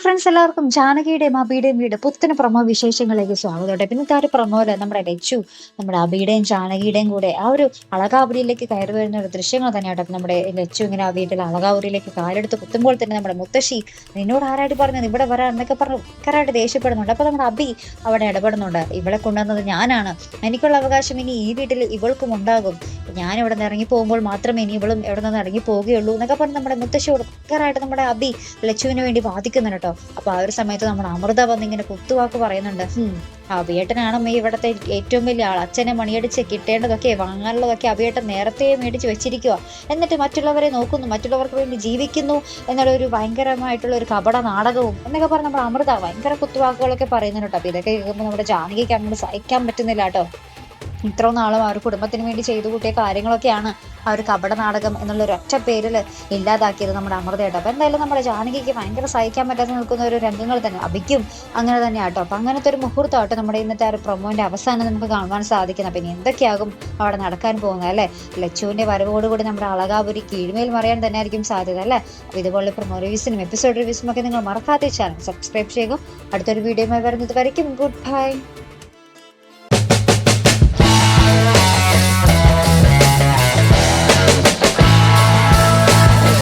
Friends, എല്ലാവർക്കും ജാനകിയുടെയും അബിയുടെയും വീട് പുത്തന് promo വിശേഷങ്ങളിലേക്ക് സ്വാഗതം. പിന്നത്തെ ആ ഒരു പ്രൊമോയില് നമ്മുടെ ലച്ചു നമ്മുടെ അബിയുടെയും ജാനകിയുടെയും കൂടെ ആ ഒരു അളകാപുരിയിലേക്ക് കയറി വരുന്ന ഒരു ദൃശ്യങ്ങൾ തന്നെയാട്ടോ. നമ്മുടെ ലച്ചു ഇങ്ങനെ ആ വീട്ടിൽ അളകാപുരിയിലേക്ക് കാലെടുത്ത് കുത്തുമ്പോൾ തന്നെ നമ്മുടെ മുത്തശ്ശി നിന്നോട് ആരായിട്ട് പറഞ്ഞത് ഇവിടെ വരാൻ എന്നൊക്കെ പറഞ്ഞു ഭയങ്കരമായിട്ട് ദേഷ്യപ്പെടുന്നുണ്ട്. അപ്പൊ നമ്മുടെ അബി അവിടെ ഇടപെടുന്നുണ്ട്. ഇവളെ കൊണ്ടുവന്നത് ഞാനാണ്, എനിക്കുള്ള അവകാശം ഇനി ഈ വീട്ടിൽ ഇവൾക്കും ഉണ്ടാകും, ഞാൻ ഇവിടെ നിന്ന് ഇറങ്ങി പോകുമ്പോൾ മാത്രമേ ഇനി ഇവളും എവിടെ നിന്ന് ഇറങ്ങി പോവുകയുള്ളൂ എന്നൊക്കെ പറഞ്ഞ് നമ്മുടെ മുത്തശ്ശിയോട് ഭയങ്കരമായിട്ട് നമ്മുടെ അബി ലച്ചുവിന് വേണ്ടി വാദിക്കുന്നുണ്ട് കേട്ടോ. അപ്പൊ ആ ഒരു സമയത്ത് നമ്മുടെ അമൃത വന്ന് ഇങ്ങനെ കുത്തുവാക്ക് പറയുന്നുണ്ട്. അഭിയേട്ടനാണമ്മ ഇവിടത്തെ ഏറ്റവും വലിയ ആൾ, അച്ഛനെ മണിയടിച്ച് കിട്ടേണ്ടതൊക്കെ വാങ്ങാനുള്ളതൊക്കെ അഭിയേട്ടൻ നേരത്തെ മേടിച്ച് വെച്ചിരിക്കുക, എന്നിട്ട് മറ്റുള്ളവരെ നോക്കുന്നു, മറ്റുള്ളവർക്ക് വേണ്ടി ജീവിക്കുന്നു എന്നുള്ള ഒരു ഭയങ്കരമായിട്ടുള്ള ഒരു കപട നാടകവും എന്നൊക്കെ പറഞ്ഞ് നമ്മുടെ അമൃത ഭയങ്കര കുത്തുവാക്കുകളൊക്കെ പറയുന്നുണ്ട് കേട്ടോ. അപ്പൊ ഇതൊക്കെ കേൾക്കുമ്പോൾ നമ്മുടെ ജാനകിക്ക് അങ്ങോട്ട് സഹിക്കാൻ പറ്റുന്നില്ല കേട്ടോ. ഇത്രയും നാളും ആ ഒരു കുടുംബത്തിന് വേണ്ടി ചെയ്തു കൂട്ടിയ കാര്യങ്ങളൊക്കെയാണ് ആ ഒരു കപട നാടകം എന്നുള്ള ഒരു ഒറ്റ പേരിൽ ഇല്ലാതാക്കിയത് നമ്മുടെ അമൃതയാട്ടോ. അപ്പൊ എന്തായാലും നമ്മുടെ ജാനകിക്ക് ഭയങ്കര സഹിക്കാൻ പറ്റാതെ നിൽക്കുന്ന ഒരു രംഗങ്ങൾ തന്നെ അഭിക്കും അങ്ങനെ തന്നെ ആട്ടോ. അപ്പൊ അങ്ങനത്തെ ഒരു മുഹൂർത്തമാട്ടോ നമ്മുടെ ഇന്നത്തെ ആ ഒരു പ്രൊമോന്റെ അവസാനം നമുക്ക് കാണുവാൻ സാധിക്കുന്നത്. പിന്നെ എന്തൊക്കെയാകും അവിടെ നടക്കാൻ പോകുന്നത് അല്ലെ? ലച്ചുവിന്റെ വരവോടുകൂടി നമ്മുടെ അളകാപുരി കീഴ്മേൽ മറിയാൻ തന്നെ ആയിരിക്കും സാധ്യത അല്ലെ? അപ്പൊ ഇതുപോലെ പ്രൊമോ റിവ്യൂസിനും എപ്പിസോഡ് റിവ്യൂസിനും ഒക്കെ നിങ്ങൾ മറക്കാതെ ചാനൽ സബ്സ്ക്രൈബ് ചെയ്യുക. അടുത്തൊരു വീഡിയോയുമായി വരുന്നത് വരയ്ക്കും ഗുഡ് ബൈ.